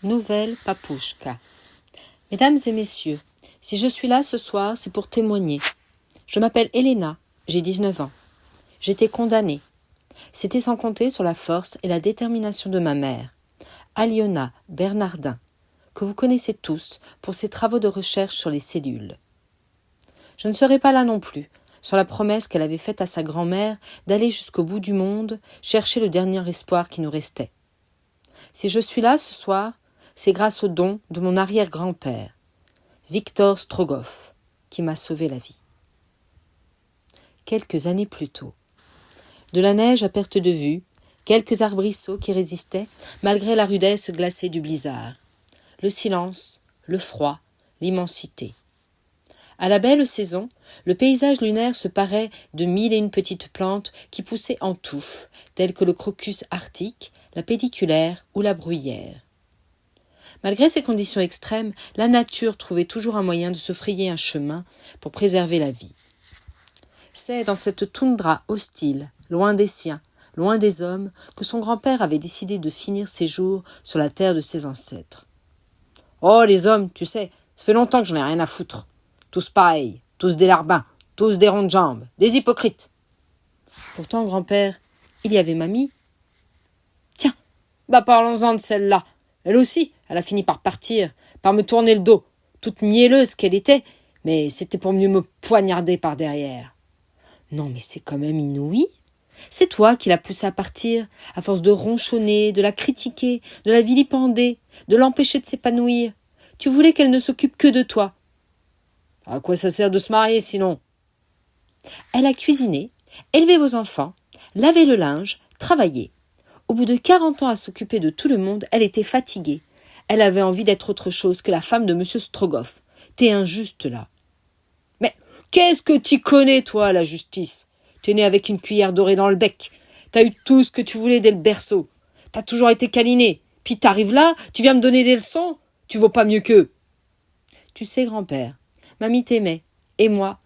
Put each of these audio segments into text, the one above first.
Nouvelle Papouchka. Mesdames et messieurs, si je suis là ce soir, c'est pour témoigner. Je m'appelle Elena, j'ai 19 ans. J'étais condamnée. C'était sans compter sur la force et la détermination de ma mère, Aliona Bernardin, que vous connaissez tous pour ses travaux de recherche sur les cellules. Je ne serai pas là non plus, sur la promesse qu'elle avait faite à sa grand-mère d'aller jusqu'au bout du monde chercher le dernier espoir qui nous restait. Si je suis là ce soir, c'est grâce au don de mon arrière-grand-père, Victor Strogoff, qui m'a sauvé la vie. Quelques années plus tôt. De la neige à perte de vue, quelques arbrisseaux qui résistaient malgré la rudesse glacée du blizzard. Le silence, le froid, l'immensité. À la belle saison, le paysage lunaire se parait de 1001 petites plantes qui poussaient en touffes, telles que le crocus arctique, la pédiculaire ou la bruyère. Malgré ces conditions extrêmes, la nature trouvait toujours un moyen de se frayer un chemin pour préserver la vie. C'est dans cette toundra hostile, loin des siens, loin des hommes, que son grand-père avait décidé de finir ses jours sur la terre de ses ancêtres. « Oh, les hommes, tu sais, ça fait longtemps que j'en ai rien à foutre. Tous pareils, tous des larbins, tous des ronds de jambes, des hypocrites. » Pourtant, grand-père, il y avait mamie. Tiens, parlons-en de celle-là. Elle aussi, elle a fini par partir, par me tourner le dos, toute mielleuse qu'elle était, mais c'était pour mieux me poignarder par derrière. Non, mais c'est quand même inouï. C'est toi qui l'as poussée à partir, à force de ronchonner, de la critiquer, de la vilipender, de l'empêcher de s'épanouir. Tu voulais qu'elle ne s'occupe que de toi. À quoi ça sert de se marier, sinon ? Elle a cuisiné, élevé vos enfants, lavé le linge, travaillé. Au bout de 40 ans à s'occuper de tout le monde, elle était fatiguée. Elle avait envie d'être autre chose que la femme de M. Strogoff. T'es injuste, là. Mais qu'est-ce que t'y connais, toi, la justice ? T'es né avec une cuillère dorée dans le bec. T'as eu tout ce que tu voulais dès le berceau. T'as toujours été câliné. Puis t'arrives là, tu viens me donner des leçons ? Tu vaux pas mieux qu'eux. Tu sais, grand-père, mamie t'aimait. Et moi,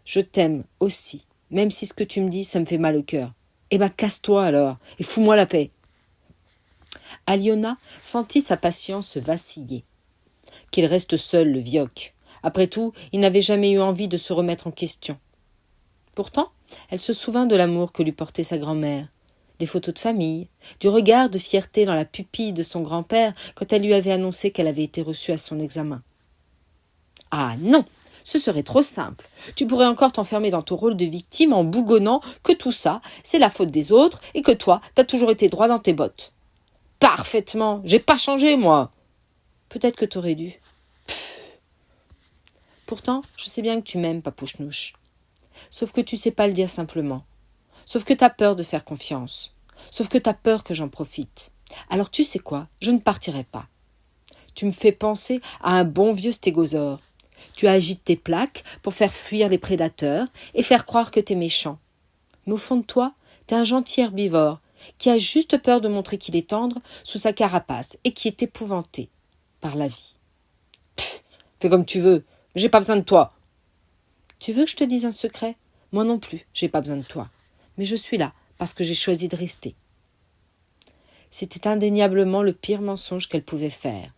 je t'aime aussi. Même si ce que tu me dis, ça me fait mal au cœur. Casse-toi alors, et fous-moi la paix. Aliona sentit sa patience vaciller. Qu'il reste seul, le vioque. Après tout, il n'avait jamais eu envie de se remettre en question. Pourtant, elle se souvint de l'amour que lui portait sa grand-mère, des photos de famille, du regard de fierté dans la pupille de son grand-père quand elle lui avait annoncé qu'elle avait été reçue à son examen. Ah non, ce serait trop simple. Tu pourrais encore t'enfermer dans ton rôle de victime en bougonnant que tout ça, c'est la faute des autres et que toi, t'as toujours été droit dans tes bottes. Parfaitement, j'ai pas changé, moi. Peut-être que t'aurais dû. Pfff. Pourtant, je sais bien que tu m'aimes, papouchnouche. Sauf que tu sais pas le dire simplement. Sauf que t'as peur de faire confiance. Sauf que t'as peur que j'en profite. Alors tu sais quoi, je ne partirai pas. Tu me fais penser à un bon vieux stégosaure. Tu agites tes plaques pour faire fuir les prédateurs et faire croire que t'es méchant. Mais au fond de toi, t'es un gentil herbivore qui a juste peur de montrer qu'il est tendre sous sa carapace et qui est épouvanté par la vie. Pfff, fais comme tu veux, mais j'ai pas besoin de toi. Tu veux que je te dise un secret ? Moi non plus, j'ai pas besoin de toi. Mais je suis là parce que j'ai choisi de rester. C'était indéniablement le pire mensonge qu'elle pouvait faire.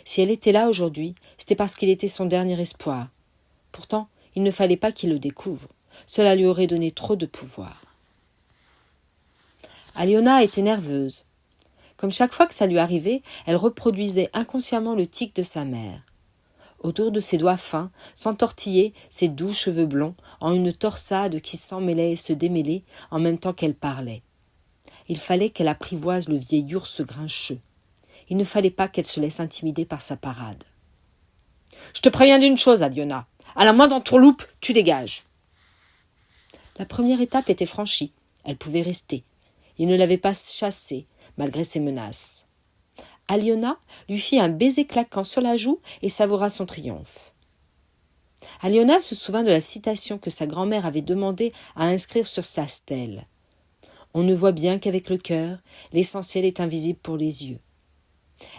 Si elle était là aujourd'hui, c'était parce qu'il était son dernier espoir. Pourtant, il ne fallait pas qu'il le découvre. Cela lui aurait donné trop de pouvoir. Aliona était nerveuse. Comme chaque fois que ça lui arrivait, elle reproduisait inconsciemment le tic de sa mère. Autour de ses doigts fins, s'entortillaient ses doux cheveux blonds en une torsade qui s'emmêlait et se démêlait en même temps qu'elle parlait. Il fallait qu'elle apprivoise le vieil ours grincheux. Il ne fallait pas qu'elle se laisse intimider par sa parade. « Je te préviens d'une chose, Aliona. À la moindre entourloupe, tu dégages. » La première étape était franchie. Elle pouvait rester. Il ne l'avait pas chassée, malgré ses menaces. Aliona lui fit un baiser claquant sur la joue et savoura son triomphe. Aliona se souvint de la citation que sa grand-mère avait demandé à inscrire sur sa stèle. « On ne voit bien qu'avec le cœur, l'essentiel est invisible pour les yeux. »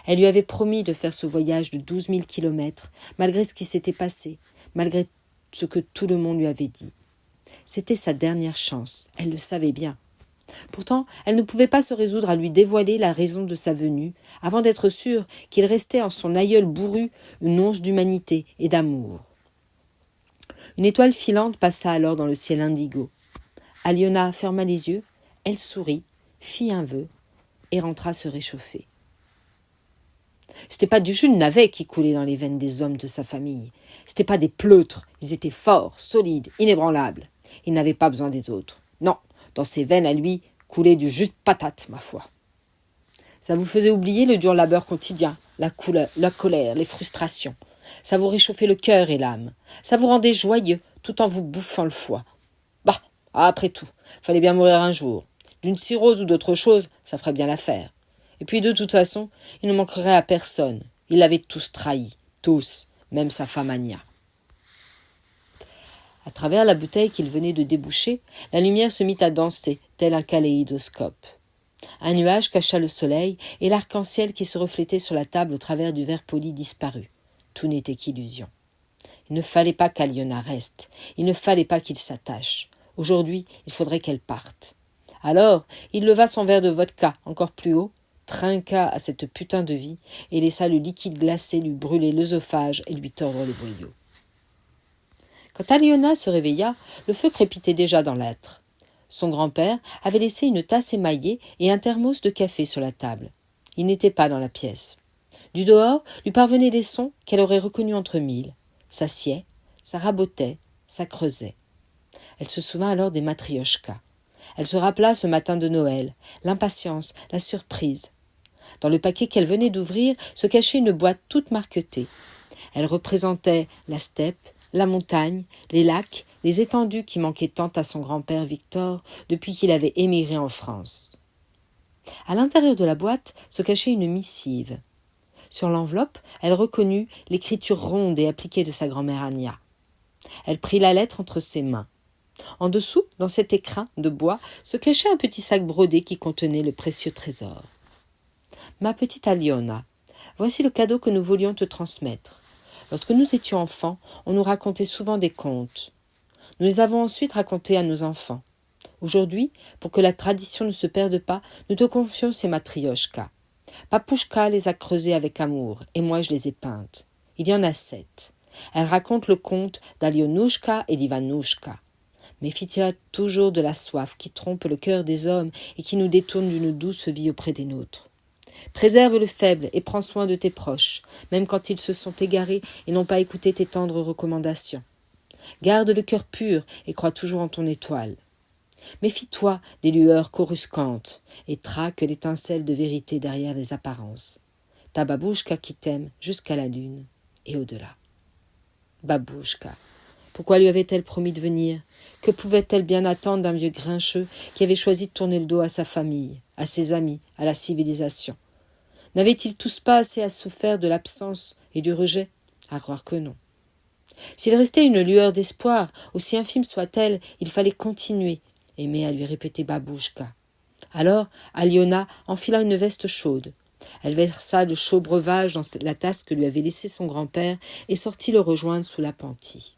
Elle lui avait promis de faire ce voyage de 12 000 kilomètres, malgré ce qui s'était passé, malgré ce que tout le monde lui avait dit. C'était sa dernière chance, elle le savait bien. Pourtant, elle ne pouvait pas se résoudre à lui dévoiler la raison de sa venue, avant d'être sûre qu'il restait en son aïeul bourru une once d'humanité et d'amour. Une étoile filante passa alors dans le ciel indigo. Aliona ferma les yeux, elle sourit, fit un vœu et rentra se réchauffer. C'était pas du jus de navet qui coulait dans les veines des hommes de sa famille. C'était pas des pleutres, ils étaient forts, solides, inébranlables. Il n'avait pas besoin des autres. Non, dans ses veines à lui coulait du jus de patate, ma foi. Ça vous faisait oublier le dur labeur quotidien, la colère, les frustrations. Ça vous réchauffait le cœur et l'âme. Ça vous rendait joyeux tout en vous bouffant le foie. Bah, après tout, fallait bien mourir un jour. D'une cirrhose ou d'autre chose, ça ferait bien l'affaire. Et puis de toute façon, il ne manquerait à personne. Il l'avait tous trahi, tous, même sa femme Ania. À travers la bouteille qu'il venait de déboucher, la lumière se mit à danser, tel un kaléidoscope. Un nuage cacha le soleil, et l'arc-en-ciel qui se reflétait sur la table au travers du verre poli disparut. Tout n'était qu'illusion. Il ne fallait pas qu'Aliona reste, il ne fallait pas qu'il s'attache. Aujourd'hui, il faudrait qu'elle parte. Alors, il leva son verre de vodka encore plus haut, trinqua à cette putain de vie, et laissa le liquide glacé lui brûler l'œsophage et lui tordre les boyaux. Quand Aliona se réveilla, le feu crépitait déjà dans l'âtre. Son grand-père avait laissé une tasse émaillée et un thermos de café sur la table. Il n'était pas dans la pièce. Du dehors lui parvenaient des sons qu'elle aurait reconnus entre mille. Ça sciait, ça rabotait, ça creusait. Elle se souvint alors des matrioshkas. Elle se rappela ce matin de Noël, l'impatience, la surprise. Dans le paquet qu'elle venait d'ouvrir se cachait une boîte toute marquetée. Elle représentait la steppe, la montagne, les lacs, les étendues qui manquaient tant à son grand-père Victor depuis qu'il avait émigré en France. À l'intérieur de la boîte se cachait une missive. Sur l'enveloppe, elle reconnut l'écriture ronde et appliquée de sa grand-mère Ania. Elle prit la lettre entre ses mains. En dessous, dans cet écrin de bois, se cachait un petit sac brodé qui contenait le précieux trésor. « Ma petite Aliona, voici le cadeau que nous voulions te transmettre. Lorsque nous étions enfants, on nous racontait souvent des contes. Nous les avons ensuite racontés à nos enfants. Aujourd'hui, pour que la tradition ne se perde pas, nous te confions ces matrioshkas. Papouchka les a creusées avec amour, et moi je les ai peintes. Il y en a 7. Elles racontent le conte d'Alionouchka et d'Ivanouchka. Méfie-toi toujours de la soif qui trompe le cœur des hommes et qui nous détourne d'une douce vie auprès des nôtres. Préserve le faible et prends soin de tes proches, même quand ils se sont égarés et n'ont pas écouté tes tendres recommandations. Garde le cœur pur et crois toujours en ton étoile. Méfie-toi des lueurs coruscantes et traque l'étincelle de vérité derrière les apparences. Ta babouchka qui t'aime jusqu'à la lune et au-delà. Babouchka. Pourquoi lui avait-elle promis de venir? Que pouvait-elle bien attendre d'un vieux grincheux qui avait choisi de tourner le dos à sa famille, à ses amis, à la civilisation? N'avaient-ils tous pas assez à souffert de l'absence et du rejet? À croire que non. S'il restait une lueur d'espoir, aussi infime soit-elle, il fallait continuer, aimer à lui répéter babouchka. Alors, Aliona enfila une veste chaude. Elle versa le chaud breuvage dans la tasse que lui avait laissée son grand-père et sortit le rejoindre sous l'appentis.